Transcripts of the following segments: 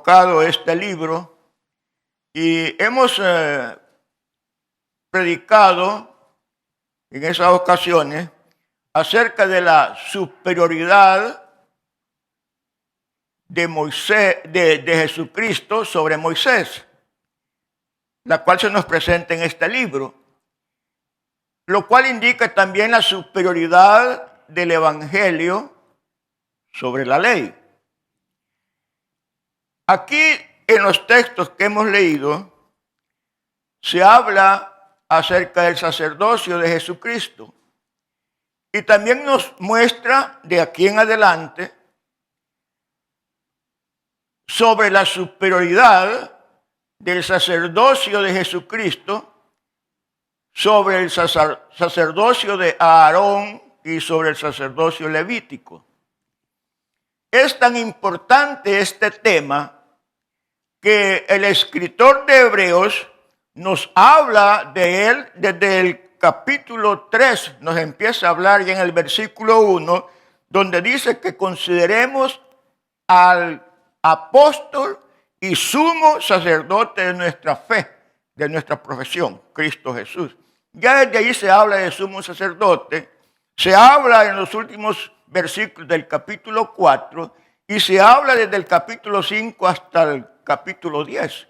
tocado este libro y hemos predicado en esas ocasiones acerca de la superioridad de Moisés, de Jesucristo sobre Moisés, la cual se nos presenta en este libro, lo cual indica también la superioridad del Evangelio sobre la ley. Aquí en los textos que hemos leído se habla acerca del sacerdocio de Jesucristo y también nos muestra de aquí en adelante sobre la superioridad del sacerdocio de Jesucristo sobre el sacerdocio de Aarón y sobre el sacerdocio levítico. Es tan importante este tema que el escritor de Hebreos nos habla de él desde el capítulo 3, nos empieza a hablar ya en el versículo 1, donde dice que consideremos al apóstol y sumo sacerdote de nuestra fe, de nuestra profesión, Cristo Jesús. Ya desde ahí se habla de sumo sacerdote, se habla en los últimos versículos del capítulo 4 y se habla desde el capítulo 5 hasta el capítulo 10,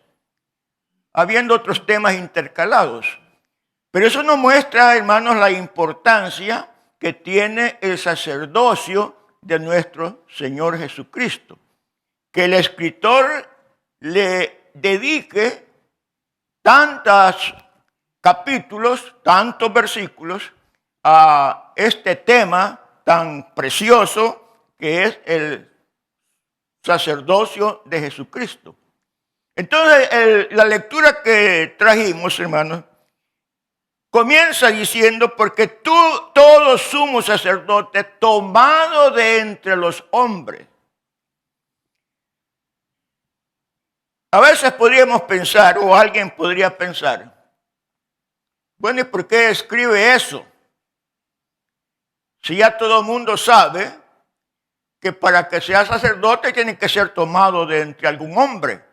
habiendo otros temas intercalados. Pero eso nos muestra, hermanos, la importancia que tiene el sacerdocio de nuestro Señor Jesucristo. Que el escritor le dedique tantos capítulos, tantos versículos a este tema tan precioso que es el sacerdocio de Jesucristo. Entonces, la lectura que trajimos, hermanos, comienza diciendo, porque tú, todo sumo sacerdote, tomado de entre los hombres. A veces podríamos pensar, o alguien podría pensar, bueno, ¿y por qué escribe eso? Si ya todo el mundo sabe que para que sea sacerdote tiene que ser tomado de entre algún hombre,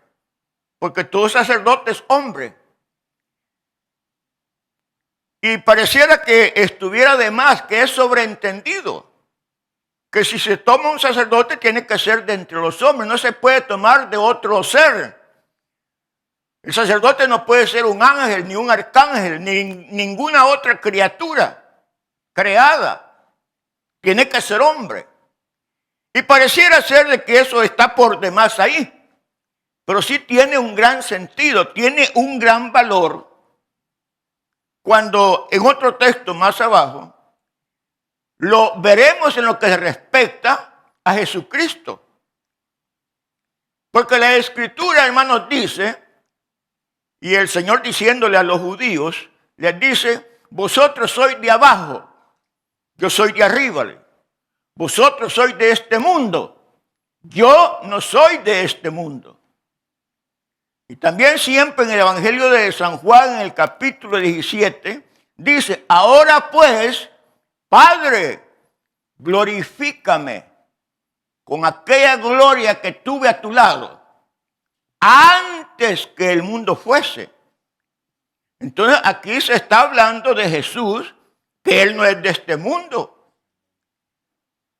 porque todo sacerdote es hombre. Y pareciera que estuviera de más, que es sobreentendido, que si se toma un sacerdote tiene que ser de entre los hombres, no se puede tomar de otro ser. El sacerdote no puede ser un ángel, ni un arcángel, ni ninguna otra criatura creada. Tiene que ser hombre. Y pareciera ser de que eso está por demás ahí. Pero sí tiene un gran sentido, tiene un gran valor. Cuando en otro texto más abajo, lo veremos en lo que respecta a Jesucristo. Porque la Escritura, hermanos, dice, y el Señor diciéndole a los judíos, les dice, vosotros sois de abajo, yo soy de arriba. Vosotros sois de este mundo, yo no soy de este mundo. Y también siempre en el Evangelio de San Juan, en el capítulo 17, dice, ahora pues, Padre, glorifícame con aquella gloria que tuve a tu lado, antes que el mundo fuese. Entonces aquí se está hablando de Jesús, que Él no es de este mundo.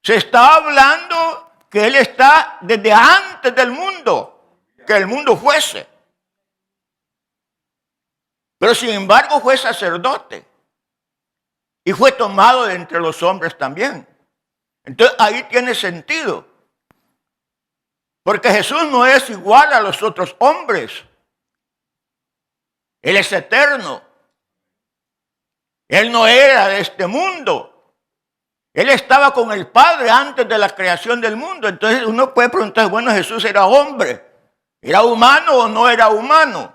Se está hablando que Él está desde antes del mundo, que el mundo fuese. Pero sin embargo fue sacerdote y fue tomado de entre los hombres también. Entonces ahí tiene sentido. Porque Jesús no es igual a los otros hombres. Él es eterno. Él no era de este mundo. Él estaba con el Padre antes de la creación del mundo. Entonces uno puede preguntar, bueno, Jesús era hombre. ¿Era humano o no era humano?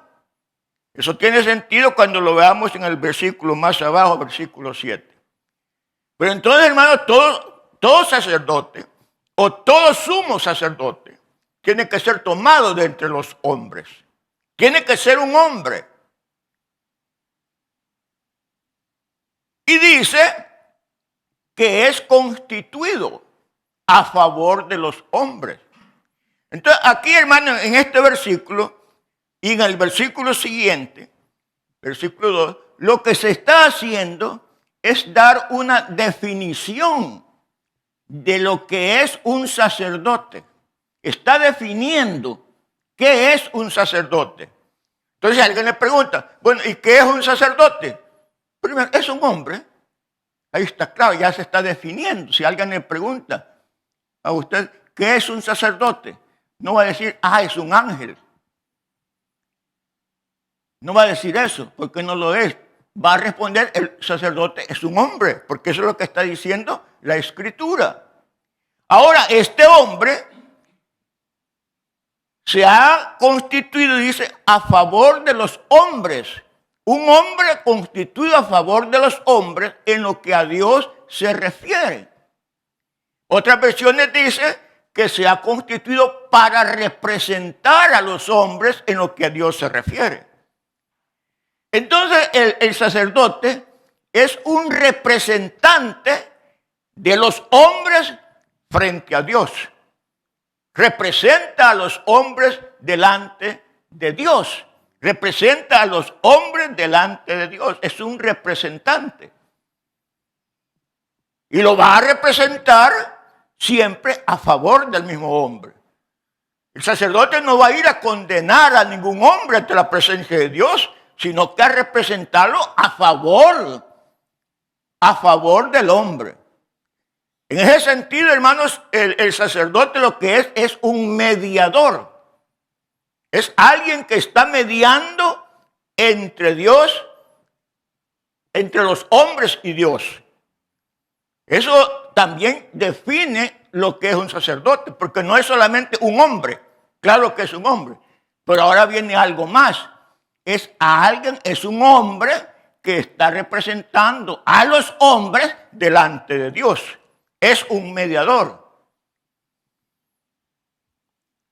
Eso tiene sentido cuando lo veamos en el versículo más abajo, versículo 7. Pero entonces, hermanos, todo sacerdote o todo sumo sacerdote tiene que ser tomado de entre los hombres. Tiene que ser un hombre. Y dice que es constituido a favor de los hombres. Entonces, aquí, hermano, en este versículo y en el versículo siguiente, versículo 2, lo que se está haciendo es dar una definición de lo que es un sacerdote. Está definiendo qué es un sacerdote. Entonces alguien le pregunta, bueno, ¿y qué es un sacerdote? Primero, es un hombre. Ahí está claro, ya se está definiendo. Si alguien le pregunta a usted, ¿qué es un sacerdote? No va a decir, es un ángel. No va a decir eso, porque no lo es. Va a responder, el sacerdote es un hombre, porque eso es lo que está diciendo la Escritura. Ahora, este hombre se ha constituido, dice, a favor de los hombres. Un hombre constituido a favor de los hombres en lo que a Dios se refiere. Otras versiones dicen que se ha constituido para representar a los hombres en lo que a Dios se refiere. Entonces, el sacerdote es un representante de los hombres frente a Dios. Representa a los hombres delante de Dios. Representa a los hombres delante de Dios. Es un representante. Y lo va a representar siempre a favor del mismo hombre. El sacerdote no va a ir a condenar a ningún hombre ante la presencia de Dios, sino que a representarlo a favor del hombre. En ese sentido, hermanos, el sacerdote lo que es un mediador. Es alguien que está mediando entre Dios, entre los hombres y Dios. Eso también define lo que es un sacerdote, porque no es solamente un hombre. Claro que es un hombre, pero ahora viene algo más. Es un hombre que está representando a los hombres delante de Dios. Es un mediador.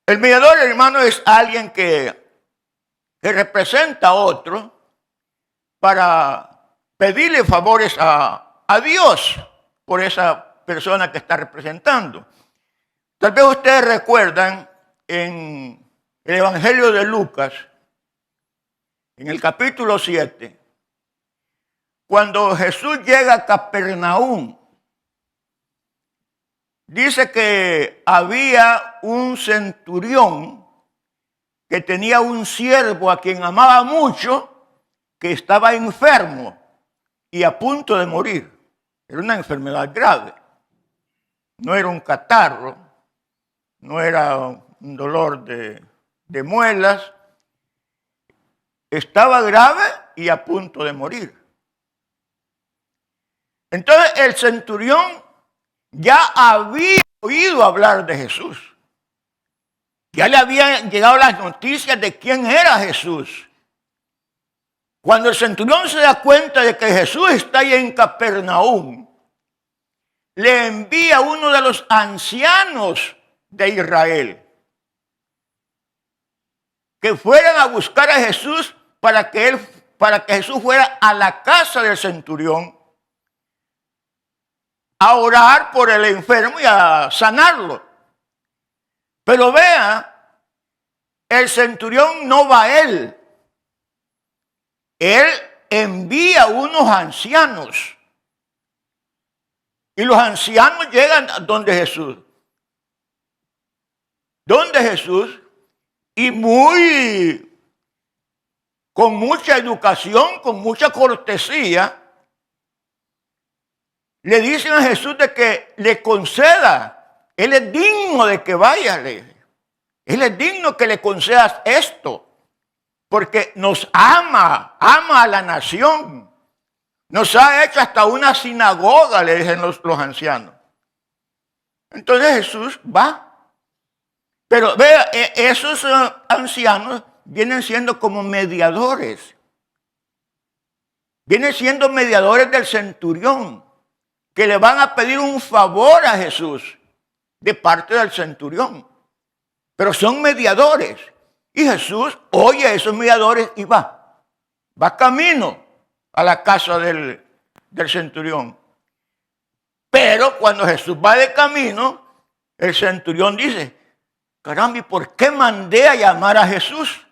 El mediador, hermano, es alguien que representa a otro para pedirle favores a Dios por esa persona que está representando. Tal vez ustedes recuerdan en el Evangelio de Lucas, en el capítulo 7, cuando Jesús llega a Capernaum, dice que había un centurión que tenía un siervo a quien amaba mucho, que estaba enfermo y a punto de morir. Era una enfermedad grave. No era un catarro, no era un dolor de muelas. Estaba grave y a punto de morir. Entonces el centurión ya había oído hablar de Jesús. Ya le habían llegado las noticias de quién era Jesús. Cuando el centurión se da cuenta de que Jesús está ahí en Capernaum, le envía a uno de los ancianos de Israel que fueran a buscar a Jesús para que Jesús fuera a la casa del centurión a orar por el enfermo y a sanarlo. Pero vea, el centurión no va a él. Él envía unos ancianos. Y los ancianos llegan donde Jesús. Donde Jesús, y con mucha educación, con mucha cortesía, le dicen a Jesús de que le conceda. Él es digno de que vaya. Él es digno que le concedas esto. Porque nos ama a la nación. Nos ha hecho hasta una sinagoga, le dicen los ancianos. Entonces Jesús va. Pero vea, esos ancianos vienen siendo como mediadores. Vienen siendo mediadores del centurión, que le van a pedir un favor a Jesús de parte del centurión. Pero son mediadores. Y Jesús oye a esos mediadores y va camino a la casa del centurión. Pero cuando Jesús va de camino, el centurión dice, caramba, ¿y por qué mandé a llamar a Jesús?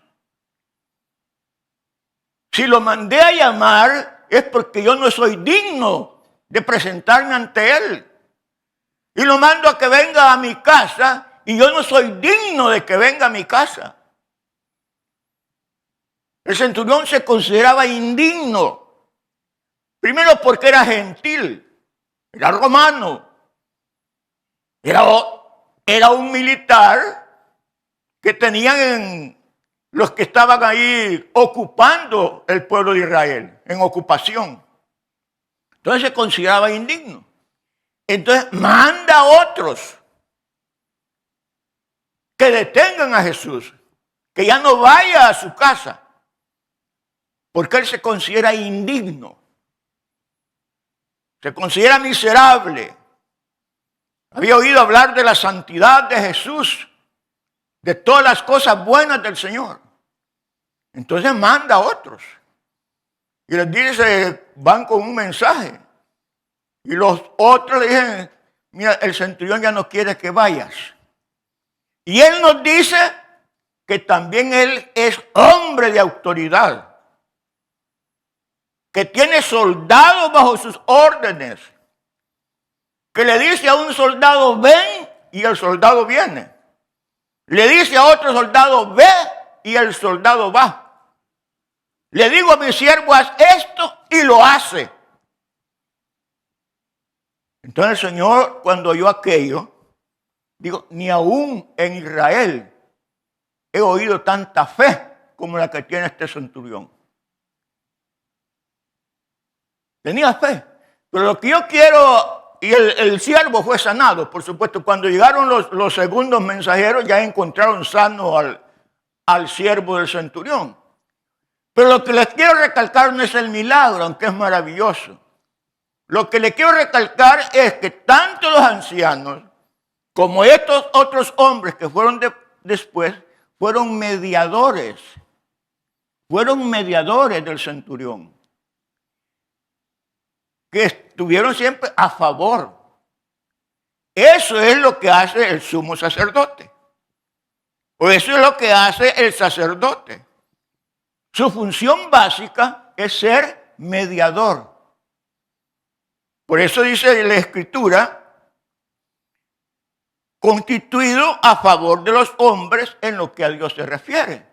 Si lo mandé a llamar es porque yo no soy digno de presentarme ante Él. Y lo mando a que venga a mi casa y yo no soy digno de que venga a mi casa. El centurión se consideraba indigno. Primero porque era gentil, era romano, era un militar que tenían los que estaban ahí ocupando el pueblo de Israel, en ocupación. Entonces se consideraba indigno. Entonces manda a otros que detengan a Jesús, que ya no vaya a su casa, porque él se considera indigno, se considera miserable. Había oído hablar de la santidad de Jesús, de todas las cosas buenas del Señor. Entonces manda a otros y les dice, van con un mensaje. Y los otros le dicen, mira, el centurión ya no quiere que vayas. Y él nos dice que también él es hombre de autoridad, que tiene soldados bajo sus órdenes, que le dice a un soldado, ven, y el soldado viene. Le dice a otro soldado, ve, y el soldado va. Le digo a mi siervo, haz esto, y lo hace. Entonces el Señor, cuando oyó aquello, digo, ni aún en Israel he oído tanta fe como la que tiene este centurión. Tenía fe. Pero lo que yo quiero, y el siervo fue sanado, por supuesto. Cuando llegaron los segundos mensajeros, ya encontraron sano al siervo del centurión. Pero lo que les quiero recalcar no es el milagro, aunque es maravilloso. Lo que le quiero recalcar es que tanto los ancianos como estos otros hombres que fueron después, fueron mediadores del centurión, que estuvieron siempre a favor. Eso es lo que hace el sumo sacerdote, o eso es lo que hace el sacerdote. Su función básica es ser mediador. Por eso dice la Escritura, constituido a favor de los hombres en lo que a Dios se refiere.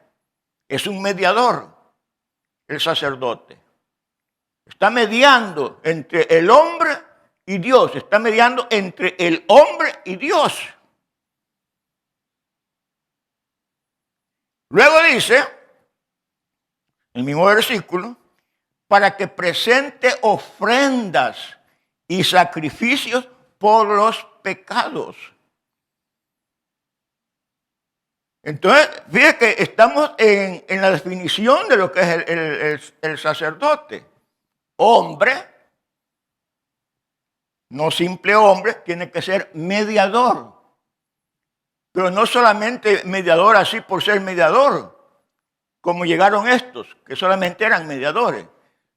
Es un mediador, el sacerdote. Está mediando entre el hombre y Dios. Está mediando entre el hombre y Dios. Luego dice, el mismo versículo, para que presente ofrendas y sacrificios por los pecados. Entonces, fíjate que estamos en la definición de lo que es el sacerdote. Hombre, no simple hombre, tiene que ser mediador. Pero no solamente mediador así por ser mediador, como llegaron estos, que solamente eran mediadores,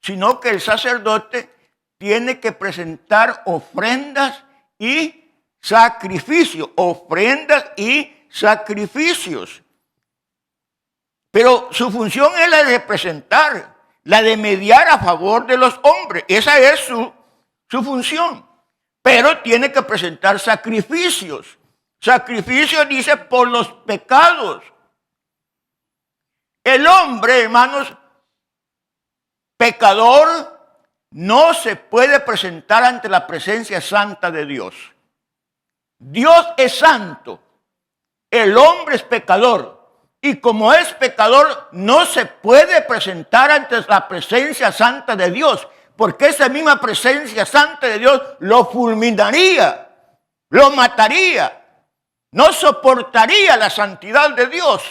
sino que el sacerdote tiene que presentar ofrendas y sacrificios, ofrendas y sacrificios. Pero su función es la de representar, la de mediar a favor de los hombres. Esa es su función. Pero tiene que presentar sacrificios. Sacrificios, dice, por los pecados. El hombre, hermanos, pecador, no se puede presentar ante la presencia santa de Dios. Dios es santo. El hombre es pecador. Y como es pecador, no se puede presentar ante la presencia santa de Dios, porque esa misma presencia santa de Dios lo fulminaría, lo mataría, no soportaría la santidad de Dios.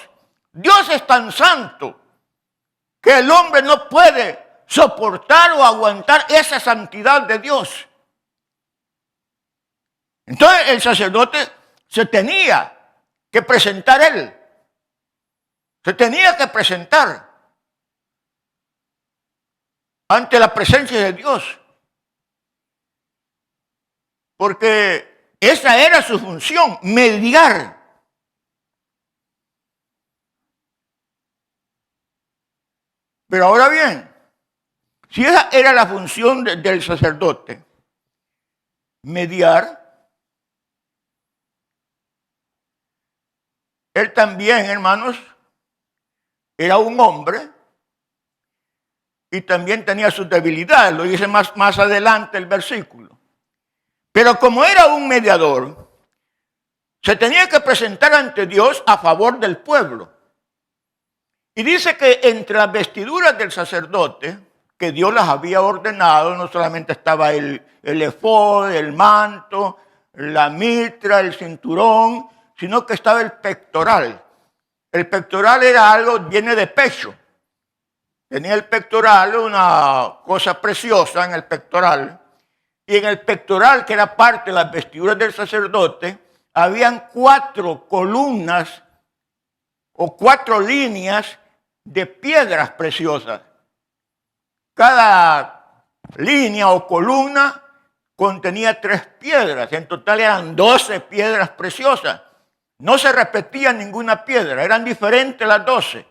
Dios es tan santo que el hombre no puede soportar o aguantar esa santidad de Dios. Entonces el sacerdote se tenía que presentar él. Se tenía que presentar ante la presencia de Dios. Porque esa era su función, mediar. Pero ahora bien, si esa era la función del sacerdote, mediar, él también, hermanos, era un hombre y también tenía sus debilidades, lo dice más adelante el versículo. Pero como era un mediador, se tenía que presentar ante Dios a favor del pueblo. Y dice que entre las vestiduras del sacerdote, que Dios las había ordenado, no solamente estaba el efod, el manto, la mitra, el cinturón, sino que estaba el pectoral. El pectoral era algo, viene de pecho. Tenía el pectoral, una cosa preciosa en el pectoral. Y en el pectoral, que era parte de las vestiduras del sacerdote, habían 4 columnas o 4 líneas de piedras preciosas. Cada línea o columna contenía 3 piedras. En total eran 12 piedras preciosas. No se repetía ninguna piedra, eran diferentes las 12.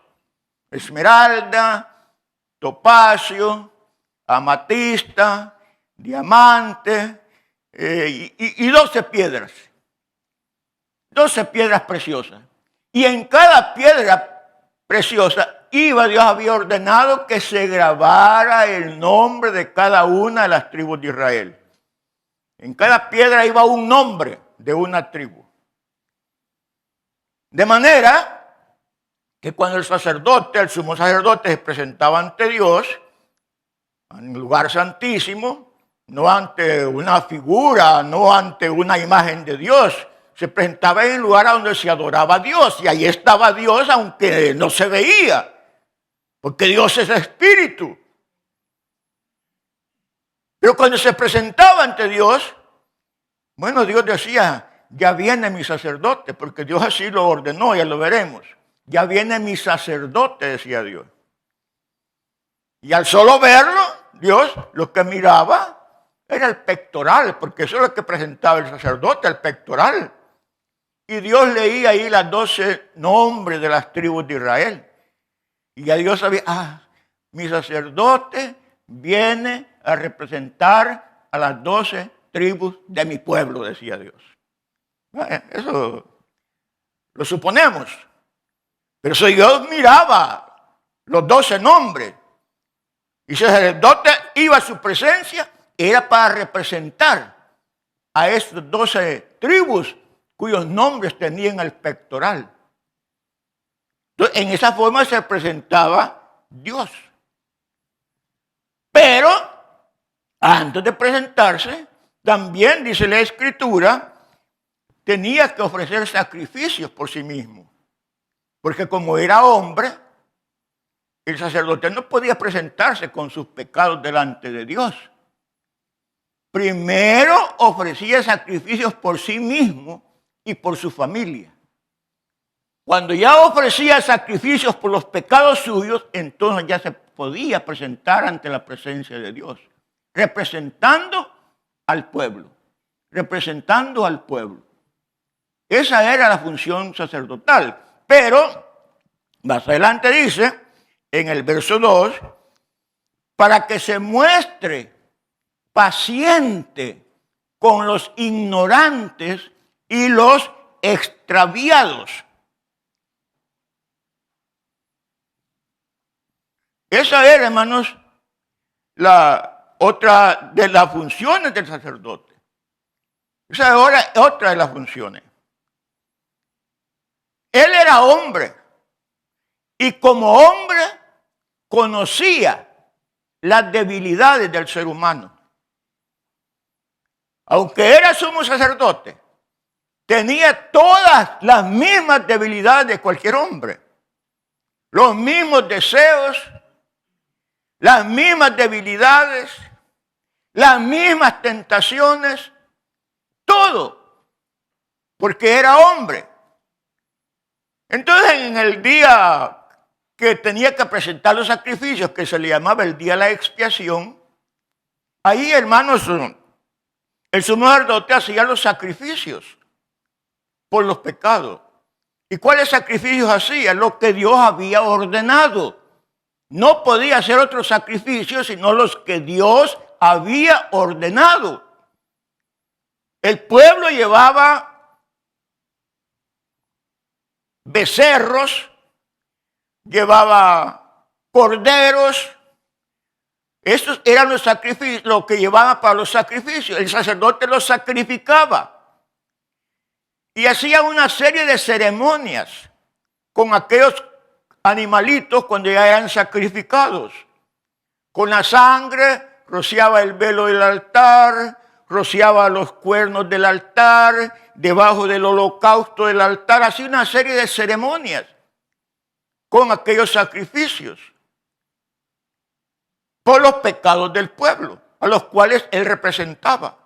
Esmeralda, topacio, amatista, diamante y 12 piedras. 12 piedras preciosas. Y en cada piedra preciosa Dios había ordenado que se grabara el nombre de cada una de las tribus de Israel. En cada piedra iba un nombre de una tribu. De manera que cuando el sacerdote, el sumo sacerdote, se presentaba ante Dios, en el lugar santísimo, no ante una figura, no ante una imagen de Dios, se presentaba en el lugar donde se adoraba a Dios, y ahí estaba Dios aunque no se veía, porque Dios es espíritu. Pero cuando se presentaba ante Dios, bueno, Dios decía, ya viene mi sacerdote, porque Dios así lo ordenó, ya lo veremos. Ya viene mi sacerdote, decía Dios. Y al solo verlo, Dios lo que miraba era el pectoral, porque eso es lo que presentaba el sacerdote, el pectoral. Y Dios leía ahí las 12 nombres de las tribus de Israel. Y ya Dios sabía, mi sacerdote viene a representar a las 12 tribus de mi pueblo, decía Dios. Eso lo suponemos. Pero si Dios miraba los 12 nombres y si el sacerdote iba a su presencia, era para representar a esas 12 tribus cuyos nombres tenían el pectoral. Entonces, en esa forma se presentaba Dios. Pero, antes de presentarse, también, dice la Escritura, tenía que ofrecer sacrificios por sí mismo. Porque como era hombre, el sacerdote no podía presentarse con sus pecados delante de Dios. Primero ofrecía sacrificios por sí mismo y por su familia. Cuando ya ofrecía sacrificios por los pecados suyos, entonces ya se podía presentar ante la presencia de Dios, representando al pueblo, representando al pueblo. Esa era la función sacerdotal. Pero, más adelante dice, en el verso 2, para que se muestre paciente con los ignorantes y los extraviados. Esa era, hermanos, la otra de las funciones del sacerdote. Esa era otra de las funciones. Él era hombre y como hombre conocía las debilidades del ser humano. Aunque era sumo sacerdote, tenía todas las mismas debilidades de cualquier hombre. Los mismos deseos, las mismas debilidades, las mismas tentaciones, todo, porque era hombre. Entonces, en el día que tenía que presentar los sacrificios, que se le llamaba el día de la expiación, ahí, hermanos, el sumo sacerdote hacía los sacrificios por los pecados. ¿Y cuáles sacrificios hacía? Lo que Dios había ordenado. no podía hacer otro sacrificio sino los que Dios había ordenado. El pueblo llevaba becerros, llevaba corderos. Estos eran los sacrificios, lo que llevaban para los sacrificios. El sacerdote los sacrificaba. Y hacía una serie de ceremonias con aquellos animalitos cuando ya eran sacrificados. Con la sangre rociaba el velo del altar, rociaba los cuernos del altar, debajo del holocausto del altar. Hacía una serie de ceremonias con aquellos sacrificios por los pecados del pueblo, a los cuales él representaba.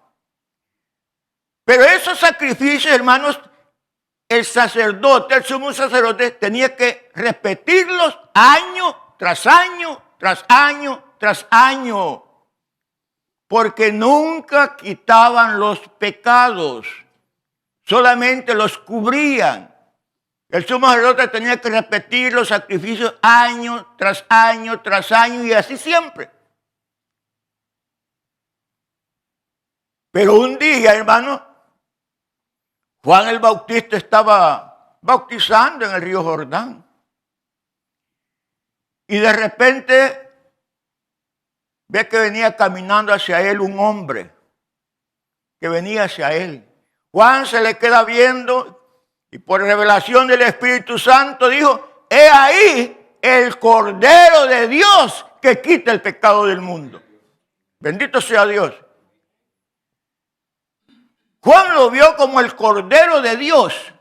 Pero esos sacrificios, hermanos, el sacerdote, el sumo sacerdote, tenía que repetirlos año tras año, tras año, tras año, porque nunca quitaban los pecados, solamente los cubrían. El sumo sacerdote tenía que repetir los sacrificios año tras año, tras año, y así siempre. Pero un día, hermano, Juan el Bautista estaba bautizando en el río Jordán. Y de repente ve que venía caminando hacia él un hombre que venía hacia él. Juan se le queda viendo y por revelación del Espíritu Santo dijo: he ahí el Cordero de Dios que quita el pecado del mundo. Bendito sea Dios. Juan lo vio como el Cordero de Dios.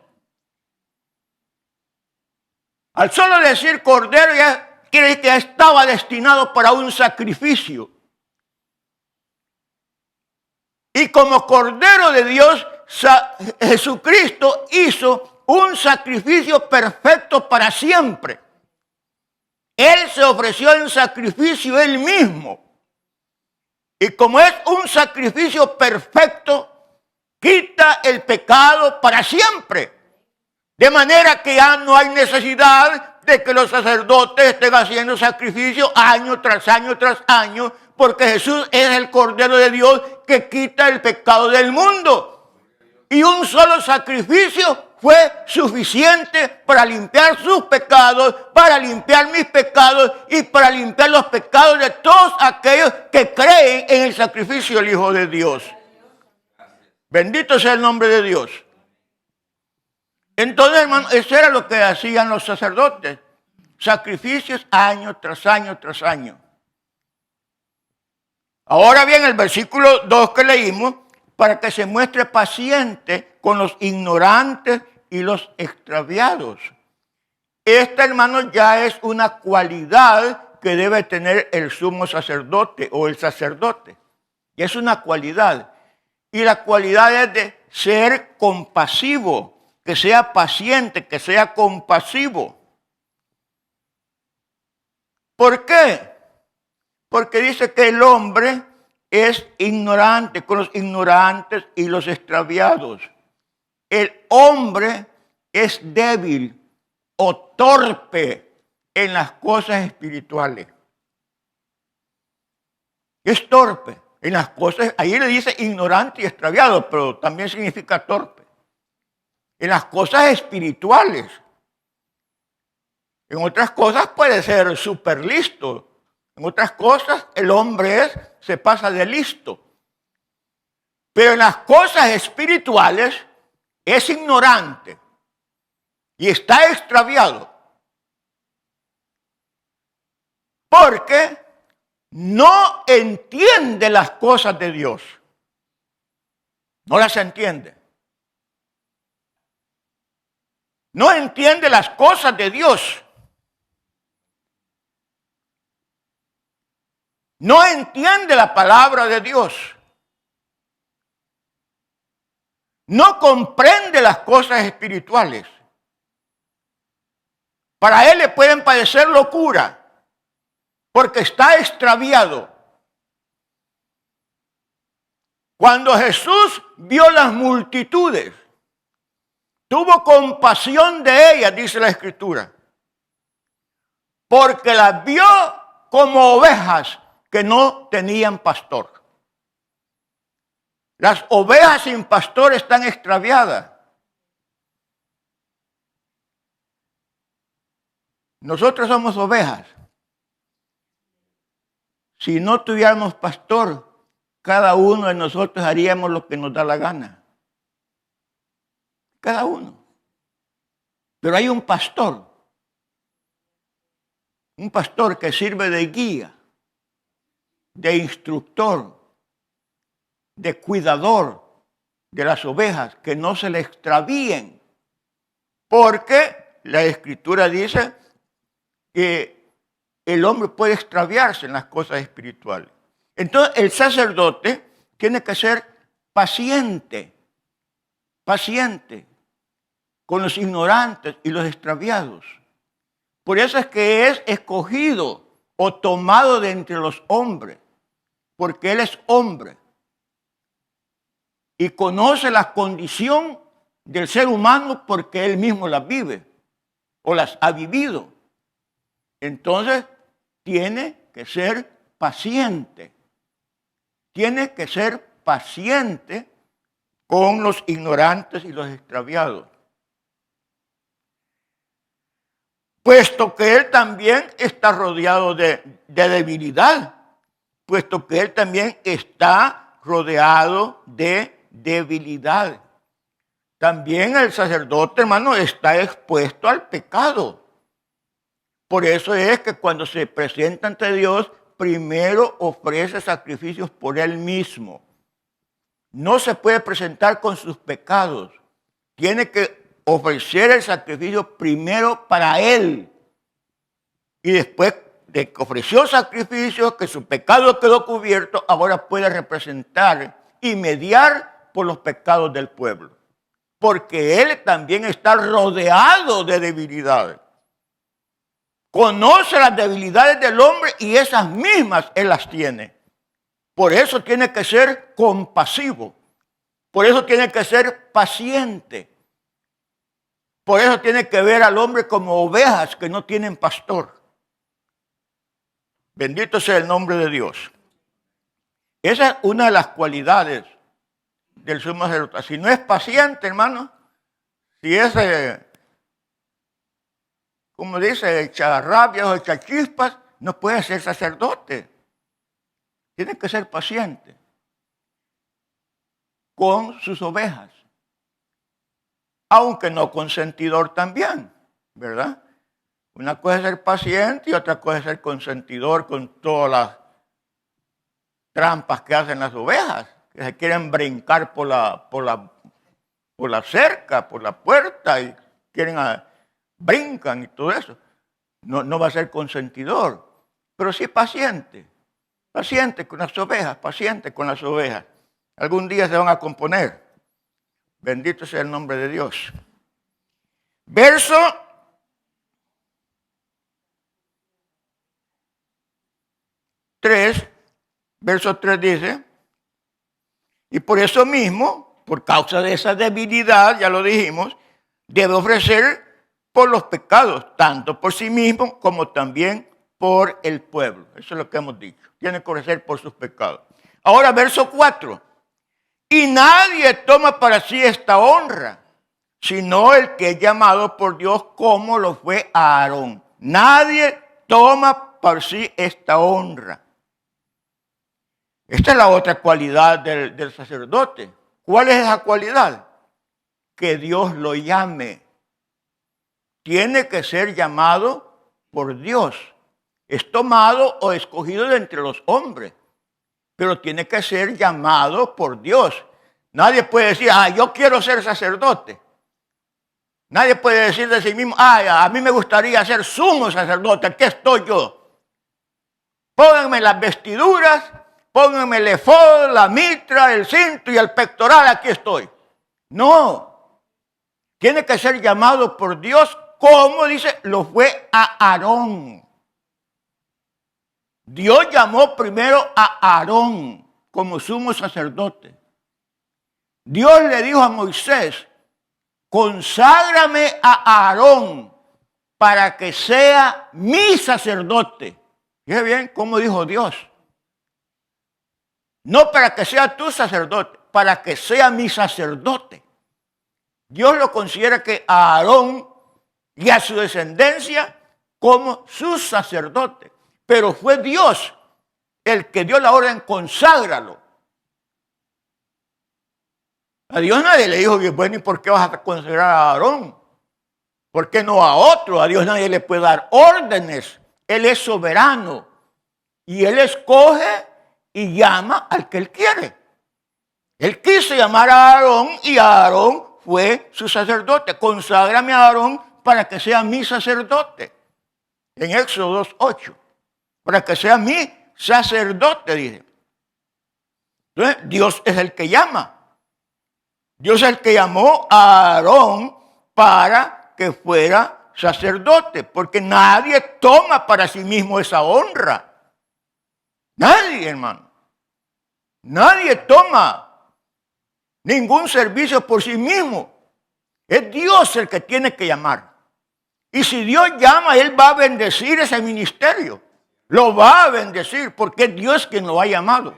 Al solo decir Cordero ya quiere decir que ya estaba destinado para un sacrificio. Y como Cordero de Dios, Jesucristo hizo un sacrificio perfecto para siempre. Él se ofreció en sacrificio él mismo. Y como es un sacrificio perfecto, quita el pecado para siempre. De manera que ya no hay necesidad de que los sacerdotes estén haciendo sacrificios año tras año tras año, porque Jesús es el Cordero de Dios que quita el pecado del mundo. Y un solo sacrificio fue suficiente para limpiar sus pecados, para limpiar mis pecados y para limpiar los pecados de todos aquellos que creen en el sacrificio del Hijo de Dios. Bendito sea el nombre de Dios. Entonces, hermano, eso era lo que hacían los sacerdotes. Sacrificios año tras año tras año. Ahora bien, el versículo 2 que leímos, para que se muestre paciente con los ignorantes y los extraviados. Esta, hermano, ya es una cualidad que debe tener el sumo sacerdote o el sacerdote. Y es una cualidad. Y la cualidad es de ser compasivo, que sea paciente, que sea compasivo. ¿Por qué? Porque dice que el hombre es ignorante con los ignorantes y los extraviados. El hombre es débil o torpe en las cosas espirituales. Es torpe en las cosas, ahí le dice ignorante y extraviado, pero también significa torpe. En las cosas espirituales. En otras cosas puede ser súper listo. En otras cosas el hombre se pasa de listo. Pero en las cosas espirituales es ignorante y está extraviado. Porque no entiende las cosas de Dios. No las entiende. No entiende las cosas de Dios. No entiende la palabra de Dios. No comprende las cosas espirituales. Para él le pueden parecer locura, porque está extraviado. Cuando Jesús vio las multitudes, tuvo compasión de ellas, dice la Escritura. porque las vio como ovejas que no tenían pastor. Las ovejas sin pastor están extraviadas. Nosotros somos ovejas. Si no tuviéramos pastor, cada uno de nosotros haríamos lo que nos da la gana. Cada uno. Pero hay un pastor que sirve de guía, de instructor, de cuidador de las ovejas, que no se le extravíen. Porque la Escritura dice que el hombre puede extraviarse en las cosas espirituales. Entonces el sacerdote tiene que ser paciente con los ignorantes y los extraviados. Por eso es que es escogido o tomado de entre los hombres, porque él es hombre y conoce la condición del ser humano porque él mismo las vive o las ha vivido. Entonces tiene que ser paciente. Tiene que ser paciente con los ignorantes y los extraviados. Puesto que él también está rodeado de debilidad, puesto que él también está rodeado de debilidad. También el sacerdote, hermano, está expuesto al pecado. Por eso es que cuando se presenta ante Dios, primero ofrece sacrificios por él mismo. No se puede presentar con sus pecados. Tiene que ofrecer el sacrificio primero para él. Y después de que ofreció sacrificio, que su pecado quedó cubierto, ahora puede representar y mediar por los pecados del pueblo. Porque él también está rodeado de debilidades. Conoce las debilidades del hombre y esas mismas él las tiene. Por eso tiene que ser compasivo. Por eso tiene que ser paciente. Por eso tiene que ver al hombre como ovejas que no tienen pastor. Bendito sea el nombre de Dios. Esa es una de las cualidades del sumo sacerdote. Si no es paciente, hermano, si es, como dice, echarrabias o echachispas, no puede ser sacerdote. Tiene que ser paciente con sus ovejas, aunque no consentidor también, ¿verdad? Una cosa es ser paciente y otra cosa es ser consentidor con todas las trampas que hacen las ovejas, que se quieren brincar por la cerca, por la puerta y brincan y todo eso. No va a ser consentidor, pero sí paciente. Paciente con las ovejas, paciente con las ovejas. Algún día se van a componer. Bendito sea el nombre de Dios. Verso 3 dice, y por eso mismo, por causa de esa debilidad, ya lo dijimos, debe ofrecer por los pecados, tanto por sí mismo como también por el pueblo. Eso es lo que hemos dicho. Tiene que ofrecer por sus pecados. Ahora, verso 4. Y nadie toma para sí esta honra, sino el que es llamado por Dios como lo fue Aarón. Nadie toma para sí esta honra. Esta es la otra cualidad del sacerdote. ¿Cuál es esa cualidad? Que Dios lo llame. Tiene que ser llamado por Dios. Es tomado o escogido de entre los hombres, pero tiene que ser llamado por Dios. Nadie puede decir, yo quiero ser sacerdote. Nadie puede decir de sí mismo, a mí me gustaría ser sumo sacerdote, aquí estoy yo. Pónganme las vestiduras, pónganme el efod, la mitra, el cinto y el pectoral, aquí estoy. No, tiene que ser llamado por Dios, como dice, lo fue a Aarón. Dios llamó primero a Aarón como sumo sacerdote. Dios le dijo a Moisés, conságrame a Aarón para que sea mi sacerdote. Fíjate bien cómo dijo Dios. No para que sea tu sacerdote, para que sea mi sacerdote. Dios lo considera que a Aarón y a su descendencia como su sacerdote. Pero fue Dios el que dio la orden, conságralo. A Dios nadie le dijo, bueno, ¿y por qué vas a consagrar a Aarón? ¿Por qué no a otro? A Dios nadie le puede dar órdenes. Él es soberano. Y Él escoge y llama al que Él quiere. Él quiso llamar a Aarón y Aarón fue su sacerdote. Conságrame a Aarón para que sea mi sacerdote. En Éxodo 2:8. Para que sea mi sacerdote, dice. Entonces, Dios es el que llama. Dios es el que llamó a Aarón para que fuera sacerdote, porque nadie toma para sí mismo esa honra. Nadie, hermano. Nadie toma ningún servicio por sí mismo. Es Dios el que tiene que llamar. Y si Dios llama, Él va a bendecir ese ministerio. Lo va a bendecir porque es Dios quien lo ha llamado.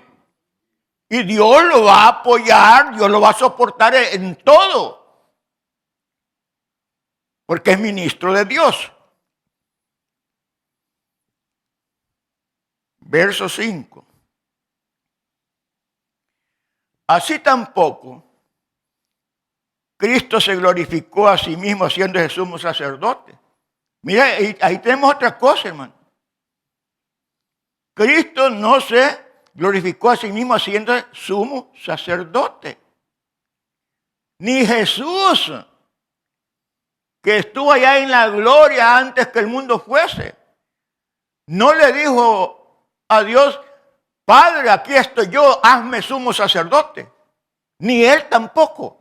Y Dios lo va a apoyar, Dios lo va a soportar en todo. Porque es ministro de Dios. Verso 5. Así tampoco Cristo se glorificó a sí mismo siendo el sumo sacerdote. Mira, ahí tenemos otra cosa, hermano. Cristo no se glorificó a sí mismo siendo sumo sacerdote. Ni Jesús, que estuvo allá en la gloria antes que el mundo fuese, no le dijo a Dios, Padre, aquí estoy yo, hazme sumo sacerdote. Ni Él tampoco.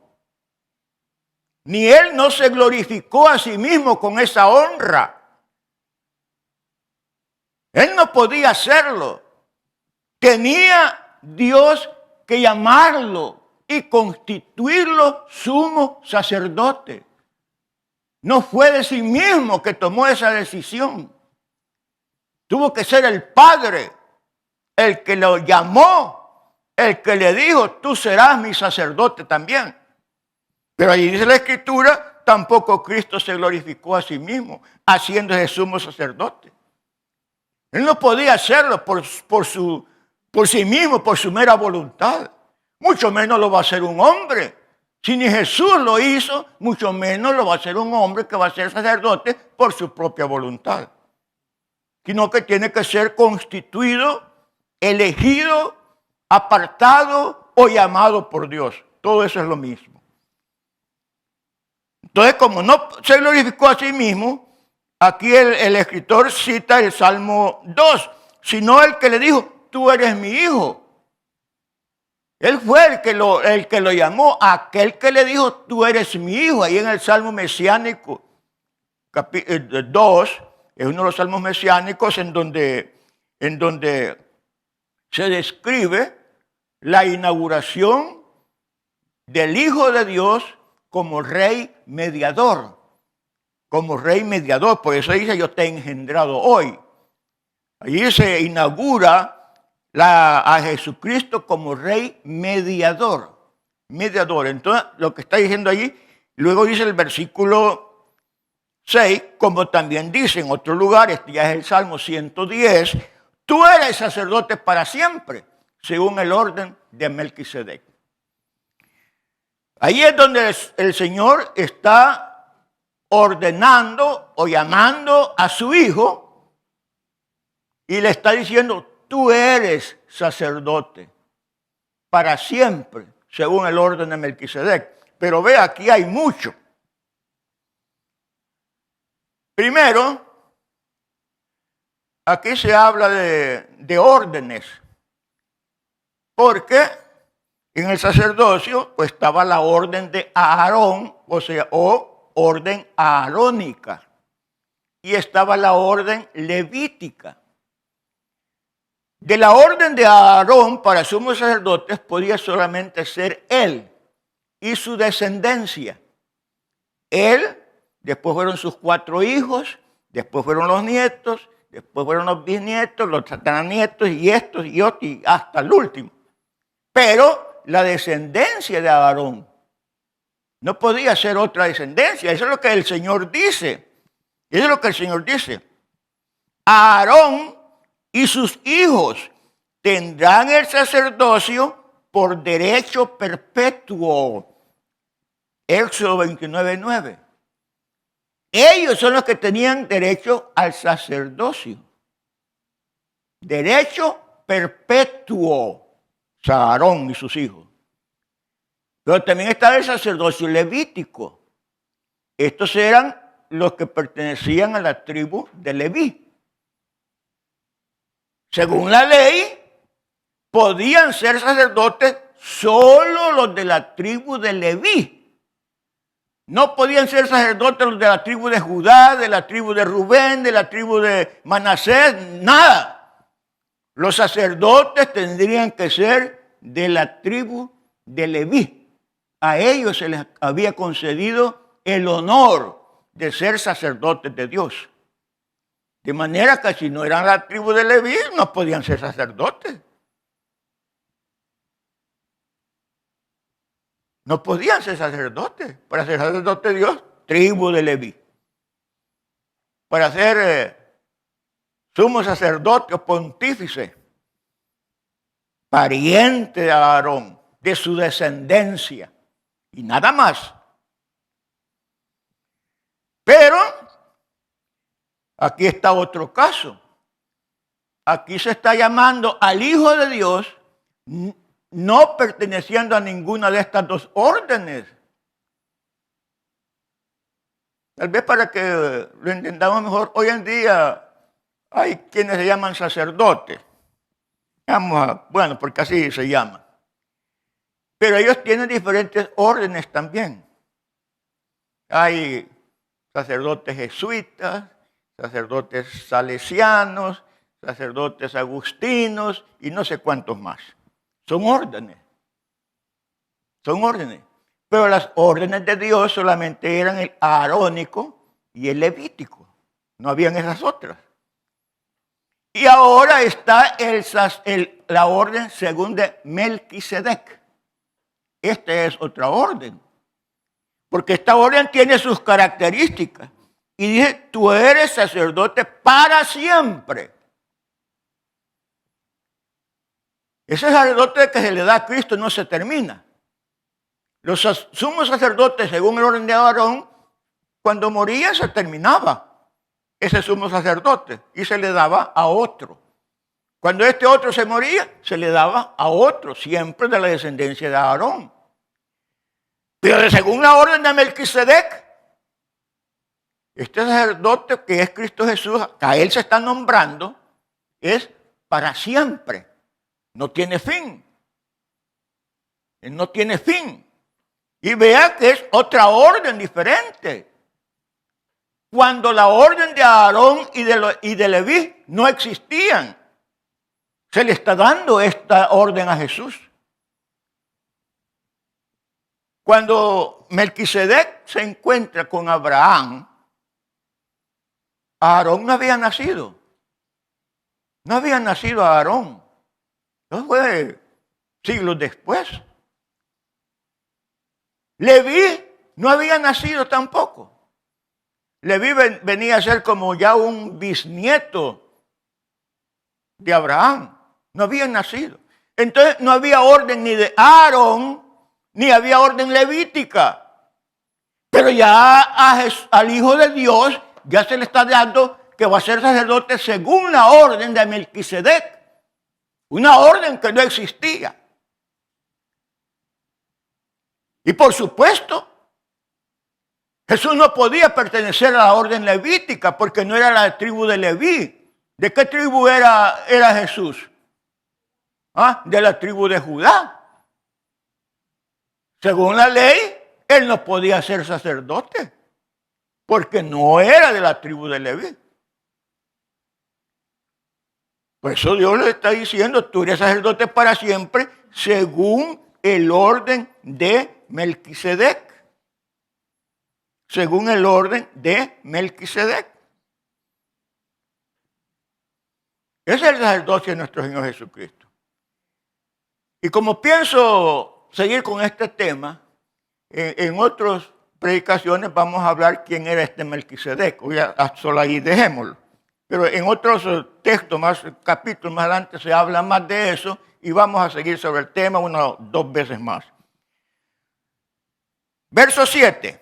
Ni Él no se glorificó a sí mismo con esa honra. Él no podía hacerlo. Tenía Dios que llamarlo y constituirlo sumo sacerdote. No fue de sí mismo que tomó esa decisión. Tuvo que ser el Padre el que lo llamó, el que le dijo, tú serás mi sacerdote también. Pero ahí dice la Escritura, tampoco Cristo se glorificó a sí mismo, haciéndose sumo sacerdote. Él no podía hacerlo por sí mismo, por su mera voluntad. Mucho menos lo va a hacer un hombre. Si ni Jesús lo hizo, mucho menos lo va a hacer un hombre que va a ser sacerdote por su propia voluntad. Sino que tiene que ser constituido, elegido, apartado o llamado por Dios. Todo eso es lo mismo. Entonces, como no se glorificó a sí mismo, aquí el escritor cita el Salmo 2, sino el que le dijo, tú eres mi hijo. Él fue el que lo llamó, aquel que le dijo, tú eres mi hijo. Ahí en el Salmo mesiánico 2, es uno de los salmos mesiánicos en donde se describe la inauguración del Hijo de Dios como rey mediador. Como rey mediador, por eso dice, yo te he engendrado hoy. Allí se inaugura a Jesucristo como rey mediador. Mediador. Entonces, lo que está diciendo allí, luego dice el versículo 6, como también dice en otro lugar, este ya es el Salmo 110, tú eres sacerdote para siempre, según el orden de Melquisedec. Ahí es donde el Señor está ordenando o llamando a su hijo y le está diciendo, tú eres sacerdote para siempre, según el orden de Melquisedec. Pero ve, aquí hay mucho. Primero, aquí se habla de órdenes, porque en el sacerdocio pues estaba la orden de Aarón, o orden aarónica, y estaba la orden levítica. De la orden de Aarón para sumos sacerdotes podía solamente ser él y su descendencia. Él, después fueron sus 4 hijos después fueron los nietos, después fueron los bisnietos, los tataranietos y estos y otros, y hasta el último. Pero la descendencia de Aarón no podía ser otra descendencia. Eso es lo que el Señor dice. Eso es lo que el Señor dice. Aarón y sus hijos tendrán el sacerdocio por derecho perpetuo. Éxodo 29:9. Ellos son los que tenían derecho al sacerdocio. Derecho perpetuo. Aarón y sus hijos. Pero también estaba el sacerdocio levítico. Estos eran los que pertenecían a la tribu de Leví. Según la ley, podían ser sacerdotes solo los de la tribu de Leví. No podían ser sacerdotes los de la tribu de Judá, de la tribu de Rubén, de la tribu de Manasés, nada. Los sacerdotes tendrían que ser de la tribu de Leví. A ellos se les había concedido el honor de ser sacerdotes de Dios. De manera que si no eran la tribu de Leví, no podían ser sacerdotes. No podían ser sacerdotes. Para ser sacerdote de Dios, tribu de Leví. Para ser sumo sacerdote o pontífice, pariente de Aarón, de su descendencia. Y nada más. Pero aquí está otro caso. Aquí se está llamando al Hijo de Dios no perteneciendo a ninguna de estas dos órdenes. Tal vez para que lo entendamos mejor, hoy en día hay quienes se llaman sacerdotes. Bueno, porque así se llaman. Pero ellos tienen diferentes órdenes también. Hay sacerdotes jesuitas, sacerdotes salesianos, sacerdotes agustinos y no sé cuántos más. Son órdenes. Son órdenes. Pero las órdenes de Dios solamente eran el arónico y el levítico. No habían esas otras. Y ahora está la orden según de Melquisedec. Esta es otra orden. Porque esta orden tiene sus características. Y dice, tú eres sacerdote para siempre. Ese sacerdote que se le da a Cristo no se termina. Los sumos sacerdotes, según el orden de Aarón, cuando moría se terminaba ese sumo sacerdote y se le daba a otro. Cuando este otro se moría, se le daba a otro, siempre de la descendencia de Aarón. Pero según la orden de Melquisedec, este sacerdote que es Cristo Jesús, que a él se está nombrando, es para siempre. No tiene fin. Él no tiene fin. Y vea que es otra orden diferente. Cuando la orden de Aarón y de Leví no existían, se le está dando esta orden a Jesús. Cuando Melquisedec se encuentra con Abraham, Aarón no había nacido. No había nacido Aarón. No fue siglos después. Leví no había nacido tampoco. Leví venía a ser como ya un bisnieto de Abraham. No había nacido. Entonces no había orden ni de Aarón, ni había orden levítica. Pero ya al Hijo de Dios ya se le está dando que va a ser sacerdote según la orden de Melquisedec. Una orden que no existía. Y por supuesto, Jesús no podía pertenecer a la orden levítica porque no era la tribu de Leví. ¿De qué tribu era Jesús? De la tribu de Judá. Según la ley, él no podía ser sacerdote porque no era de la tribu de Leví. Por eso Dios le está diciendo, tú eres sacerdote para siempre según el orden de Melquisedec. Según el orden de Melquisedec. Ese es el sacerdocio de nuestro Señor Jesucristo. Y como pienso seguir con este tema, en otras predicaciones vamos a hablar quién era este Melquisedec. Solo ahí dejémoslo. Pero en otros textos, capítulos más adelante, se habla más de eso y vamos a seguir sobre el tema 1 o 2 veces más. Verso 7.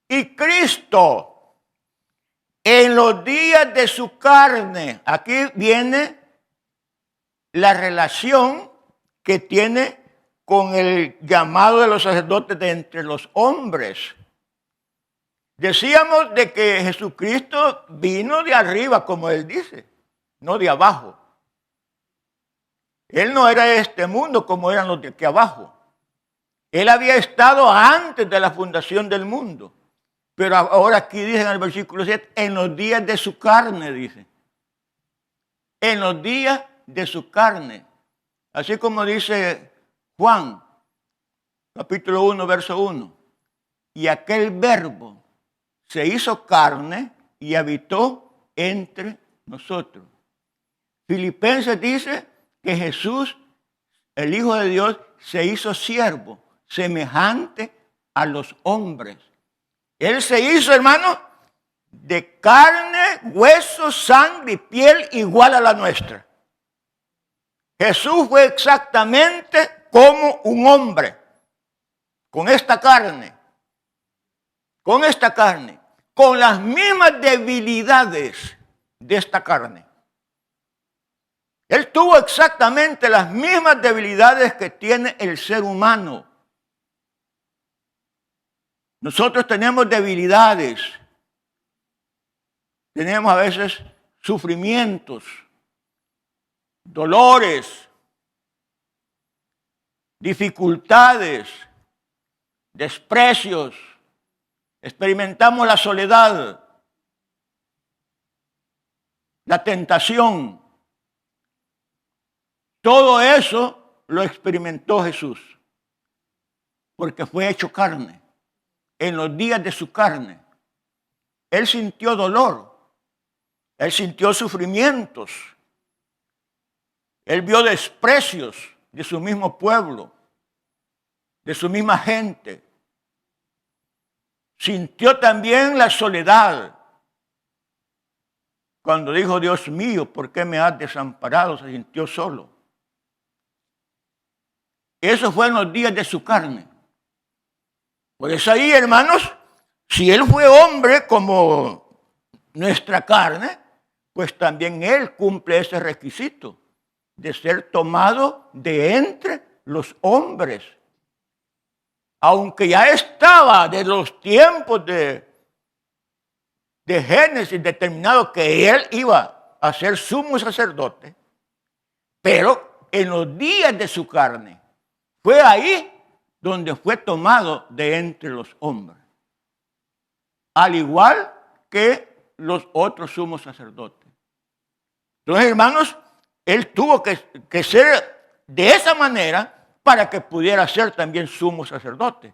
Y Cristo, en los días de su carne, aquí viene la relación que tiene con el llamado de los sacerdotes de entre los hombres. Decíamos de que Jesucristo vino de arriba, como él dice, no de abajo. Él no era de este mundo como eran los de aquí abajo. Él había estado antes de la fundación del mundo. Pero ahora aquí dice en el versículo 7, en los días de su carne, dice. En los días de su carne. Así como dice Juan, capítulo 1, verso 1. Y aquel verbo se hizo carne y habitó entre nosotros. Filipenses dice que Jesús, el Hijo de Dios, se hizo siervo, semejante a los hombres. Él se hizo, hermano, de carne, hueso, sangre y piel igual a la nuestra. Jesús fue exactamente como un hombre, con esta carne, con las mismas debilidades de esta carne. Él tuvo exactamente las mismas debilidades que tiene el ser humano. Nosotros tenemos debilidades, tenemos a veces sufrimientos, dolores, dificultades, desprecios, experimentamos la soledad, la tentación. Todo eso lo experimentó Jesús, porque fue hecho carne. En los días de su carne, Él sintió dolor, Él sintió sufrimientos, Él vio desprecios de su mismo pueblo, de su misma gente. Sintió también la soledad. Cuando dijo, Dios mío, ¿por qué me has desamparado? Se sintió solo. Eso fue en los días de su carne. Por eso ahí, hermanos, si Él fue hombre como nuestra carne, pues también Él cumple ese requisito de ser tomado de entre los hombres. Aunque ya estaba de los tiempos de Génesis determinado que Él iba a ser sumo sacerdote, pero en los días de su carne, fue ahí donde fue tomado de entre los hombres. Al igual que los otros sumos sacerdotes. Entonces, hermanos, Él tuvo que ser de esa manera para que pudiera ser también sumo sacerdote.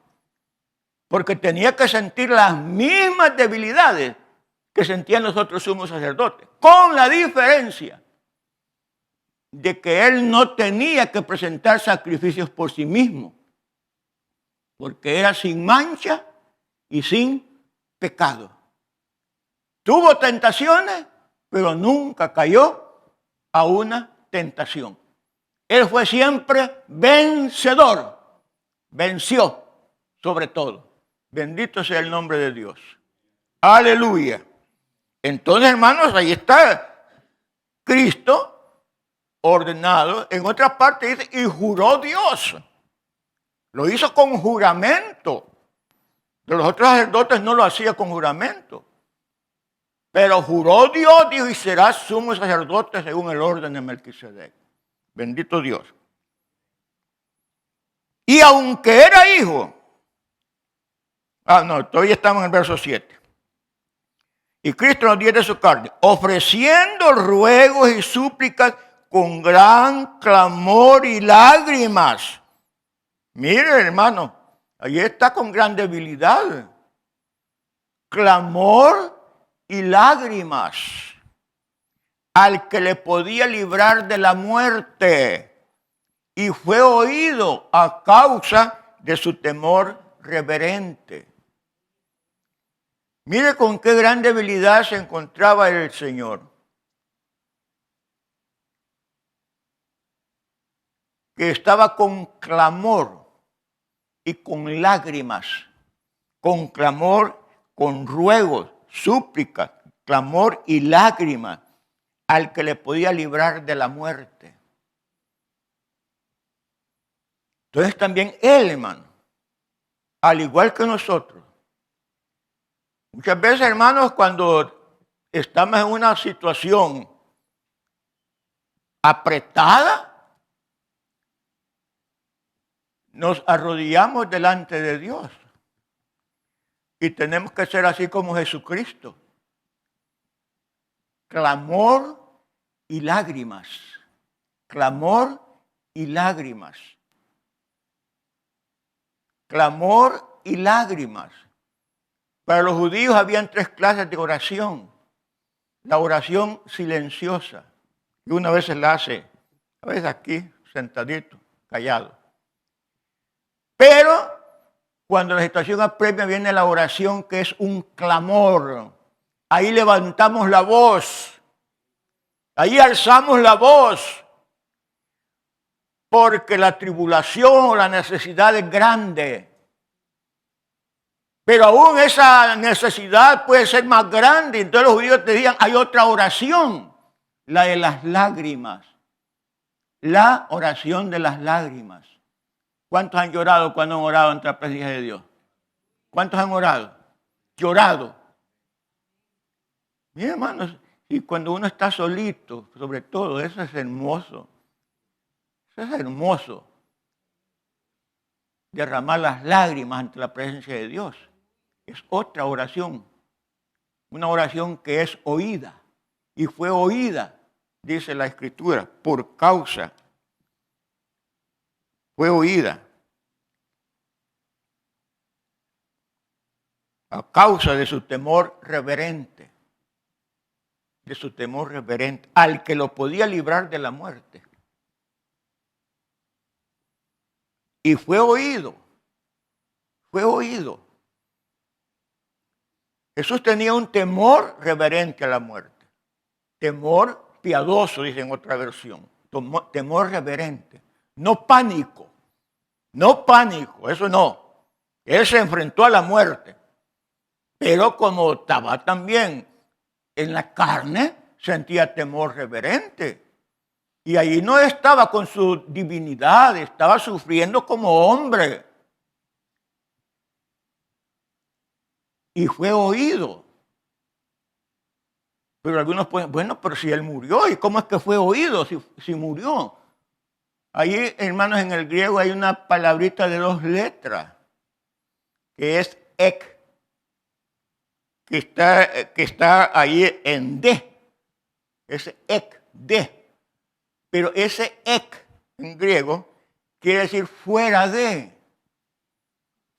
Porque tenía que sentir las mismas debilidades que sentían los otros sumos sacerdotes. Con la diferencia de que Él no tenía que presentar sacrificios por sí mismo. Porque era sin mancha y sin pecado. Tuvo tentaciones, pero nunca cayó a una tentación. Él fue siempre vencedor. Venció sobre todo. Bendito sea el nombre de Dios. Aleluya. Entonces, hermanos, ahí está Cristo ordenado. En otra parte dice, y juró Dios. Lo hizo con juramento. De los otros sacerdotes no lo hacía con juramento. Pero juró Dios, dijo, y será sumo sacerdote según el orden de Melquisedec. Bendito Dios. Y aunque era hijo, todavía estamos en el verso 7. Y Cristo en los días de su carne, ofreciendo ruegos y súplicas con gran clamor y lágrimas. Mire, hermano, ahí está con gran debilidad. Clamor y lágrimas al que le podía librar de la muerte, y fue oído a causa de su temor reverente. Mire con qué gran debilidad se encontraba el Señor, que estaba con clamor y con lágrimas, con clamor, con ruegos, súplicas, clamor y lágrimas, al que le podía librar de la muerte. Entonces también él, hermano, al igual que nosotros, muchas veces, hermanos, cuando estamos en una situación apretada, nos arrodillamos delante de Dios. Y tenemos que ser así como Jesucristo. Clamor y lágrimas. Clamor y lágrimas. Clamor y lágrimas. Para los judíos habían 3 clases de oración. La oración silenciosa, que una vez se la hace, a veces aquí, sentadito, callado. Pero cuando la situación apremia viene la oración, que es un clamor. Ahí levantamos la voz. Ahí alzamos la voz. Porque la tribulación o la necesidad es grande. Pero aún esa necesidad puede ser más grande. Entonces los judíos te decían, hay otra oración, la de las lágrimas. La oración de las lágrimas. ¿Cuántos han llorado cuando han orado ante la presencia de Dios? ¿Cuántos han orado? Llorado. Miren, hermanos, y cuando uno está solito, sobre todo, eso es hermoso. Eso es hermoso. Derramar las lágrimas ante la presencia de Dios. Es otra oración. Una oración que es oída. Y fue oída, dice la Escritura, por causa. Fue oída. A causa de su temor reverente. De su temor reverente. Al que lo podía librar de la muerte. Y fue oído. Fue oído. Jesús tenía un temor reverente a la muerte. Temor piadoso, dice en otra versión. Temor reverente. No pánico. No pánico, eso no. Él se enfrentó a la muerte. Pero como estaba también en la carne, sentía temor reverente. Y ahí no estaba con su divinidad, estaba sufriendo como hombre. Y fue oído. Pero algunos pueden, bueno, pero si él murió, ¿y cómo es que fue oído si murió? Ahí, hermanos, en el griego hay una palabrita de 2 letras, que es ek, que está ahí en de. Ese ek, de. Pero ese ek en griego quiere decir fuera de.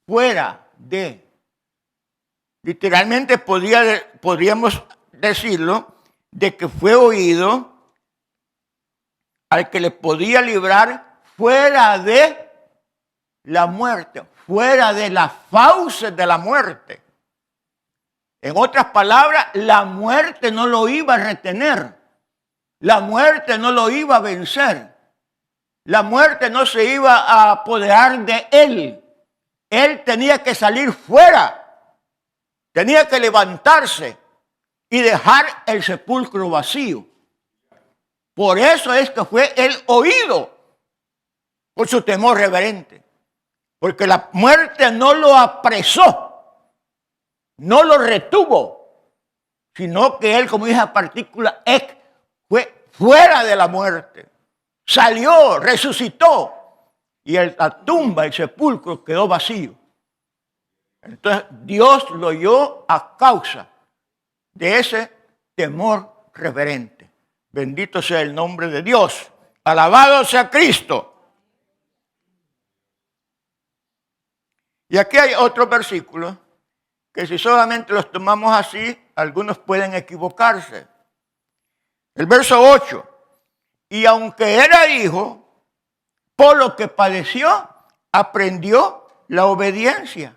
Fuera de. Literalmente podríamos decirlo de que fue oído al que le podía librar fuera de la muerte, fuera de las fauces de la muerte. En otras palabras, la muerte no lo iba a retener, la muerte no lo iba a vencer, la muerte no se iba a apoderar de él. Él tenía que salir fuera. Tenía que levantarse y dejar el sepulcro vacío. Por eso es que fue él oído por su temor reverente. Porque la muerte no lo apresó, no lo retuvo, sino que él, como dice la partícula ek, fue fuera de la muerte. Salió, resucitó y la tumba, el sepulcro quedó vacío. Entonces Dios lo oyó a causa de ese temor reverente. Bendito sea el nombre de Dios. Alabado sea Cristo. Y aquí hay otros versículos que si solamente los tomamos así, algunos pueden equivocarse. El verso 8. Y aunque era hijo, por lo que padeció, aprendió la obediencia.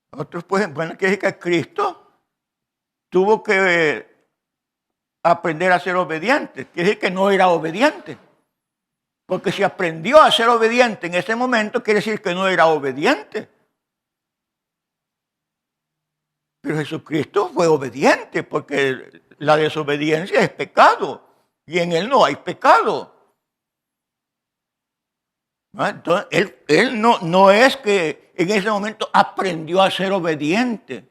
Otros pueden decir que Cristo tuvo que aprender a ser obediente. Quiere decir que no era obediente. Porque si aprendió a ser obediente en ese momento, quiere decir que no era obediente. Pero Jesucristo fue obediente, porque la desobediencia es pecado. Y en Él no hay pecado. ¿No? Entonces, él no es que en ese momento aprendió a ser obediente,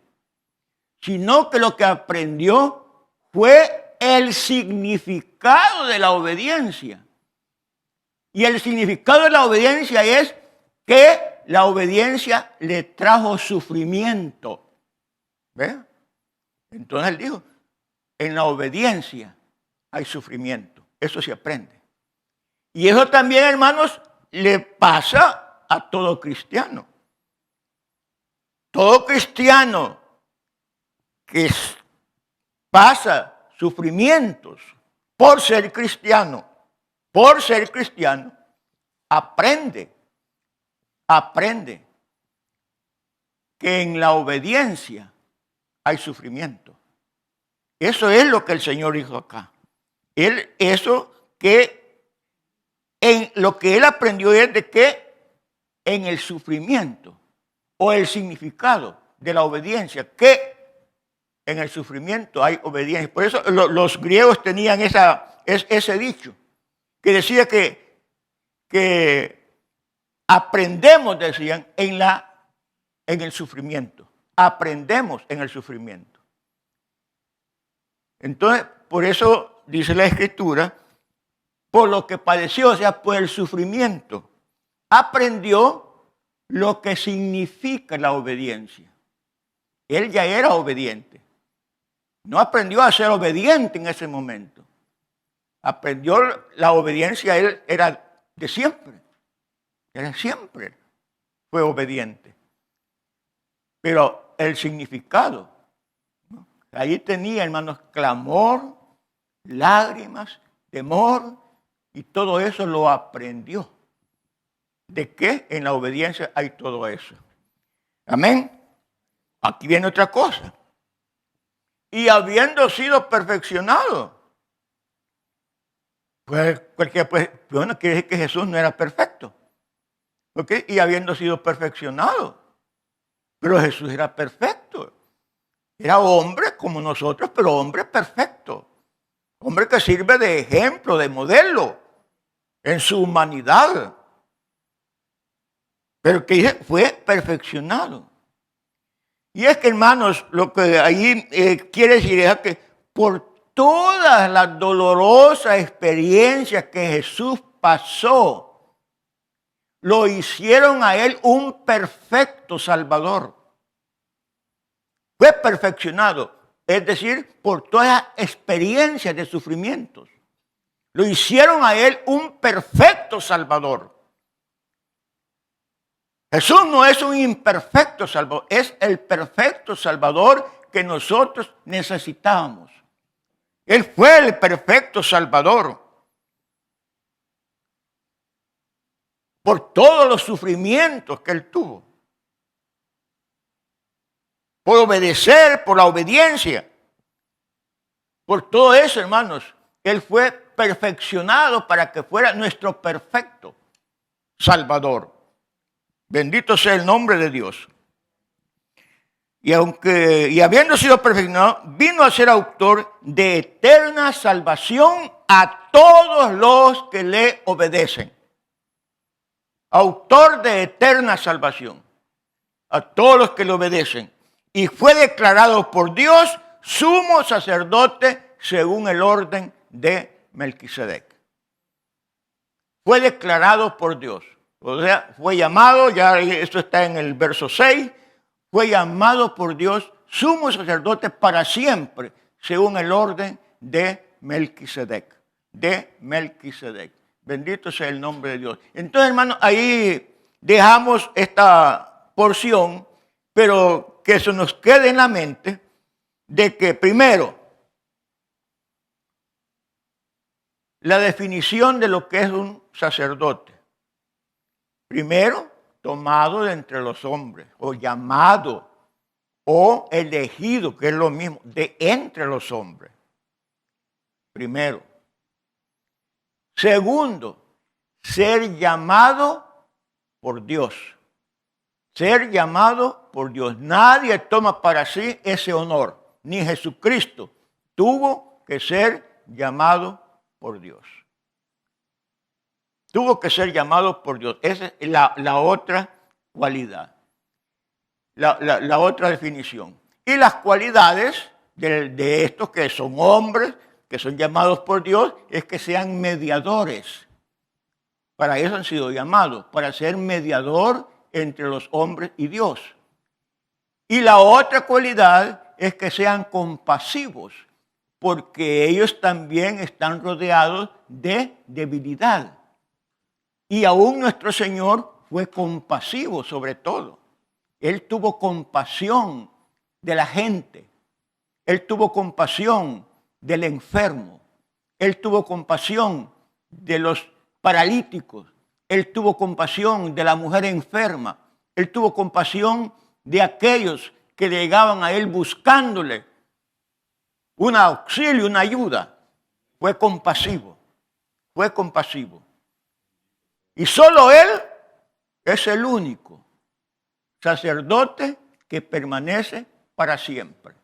sino que lo que aprendió fue el significado de la obediencia. Y el significado de la obediencia es que la obediencia le trajo sufrimiento. ¿Ve? Entonces él dijo, en la obediencia hay sufrimiento. Eso se aprende. Y eso también, hermanos, le pasa a todo cristiano. Todo cristiano que pasa sufrimientos por ser cristiano, aprende que en la obediencia hay sufrimiento. Eso es lo que el Señor dijo acá. Lo que él aprendió es de que en el sufrimiento o el significado de la obediencia, que en el sufrimiento hay obediencia. Por eso los griegos tenían ese dicho, que decía que aprendemos, decían, en el sufrimiento. Aprendemos en el sufrimiento. Entonces, por eso dice la Escritura, por lo que padeció, o sea, por el sufrimiento, aprendió lo que significa la obediencia. Él ya era obediente. No aprendió a ser obediente en ese momento. Aprendió la obediencia, él era de siempre. Él siempre fue obediente. Pero el significado, ¿no? Ahí tenía, hermanos, clamor, lágrimas, temor, y todo eso lo aprendió. ¿De qué? En la obediencia hay todo eso. Amén. Aquí viene otra cosa. Y habiendo sido perfeccionado. Pues bueno, quiere decir que Jesús no era perfecto. ¿Ok? Y habiendo sido perfeccionado. Pero Jesús era perfecto. Era hombre como nosotros, pero hombre perfecto. Hombre que sirve de ejemplo, de modelo en su humanidad. Pero que fue perfeccionado. Y es que, hermanos, lo que ahí quiere decir es que por todas las dolorosas experiencias que Jesús pasó, lo hicieron a él un perfecto Salvador. Fue perfeccionado, es decir, por todas las experiencias de sufrimientos. Lo hicieron a él un perfecto Salvador. Jesús no es un imperfecto Salvador, es el perfecto Salvador que nosotros necesitábamos. Él fue el perfecto Salvador. Por todos los sufrimientos que él tuvo. Por obedecer, por la obediencia. Por todo eso, hermanos, él fue perfeccionado para que fuera nuestro perfecto Salvador. Bendito sea el nombre de Dios. Y habiendo sido perfeccionado, vino a ser autor de eterna salvación a todos los que le obedecen. Autor de eterna salvación a todos los que le obedecen. Y fue declarado por Dios sumo sacerdote según el orden de Melquisedec. Fue declarado por Dios. O sea, fue llamado, ya esto está en el verso 6, fue llamado por Dios sumo sacerdote para siempre, según el orden de Melquisedec. De Melquisedec. Bendito sea el nombre de Dios. Entonces, hermanos, ahí dejamos esta porción, pero que se nos quede en la mente de que primero, la definición de lo que es un sacerdote. Primero, tomado de entre los hombres, o llamado, o elegido, que es lo mismo, de entre los hombres. Primero. Segundo, ser llamado por Dios. Ser llamado por Dios. Nadie toma para sí ese honor, ni Jesucristo tuvo que ser llamado por Dios. Tuvo que ser llamado por Dios. Esa es la otra cualidad, la otra definición. Y las cualidades de estos que son hombres, que son llamados por Dios, es que sean mediadores. Para eso han sido llamados, para ser mediador entre los hombres y Dios. Y la otra cualidad es que sean compasivos, porque ellos también están rodeados de debilidad. Y aún nuestro Señor fue compasivo sobre todo. Él tuvo compasión de la gente. Él tuvo compasión del enfermo. Él tuvo compasión de los paralíticos. Él tuvo compasión de la mujer enferma. Él tuvo compasión de aquellos que llegaban a Él buscándole un auxilio, una ayuda. Fue compasivo. Fue compasivo. Y solo Él es el único sacerdote que permanece para siempre.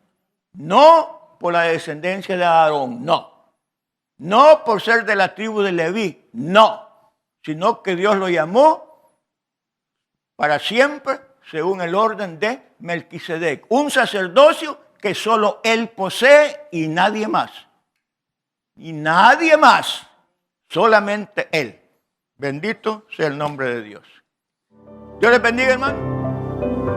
No por la descendencia de Aarón, no. No por ser de la tribu de Leví, no. Sino que Dios lo llamó para siempre según el orden de Melquisedec. Un sacerdocio que solo Él posee y nadie más. Y nadie más. Solamente Él. Bendito sea el nombre de Dios. Dios les bendiga, hermano.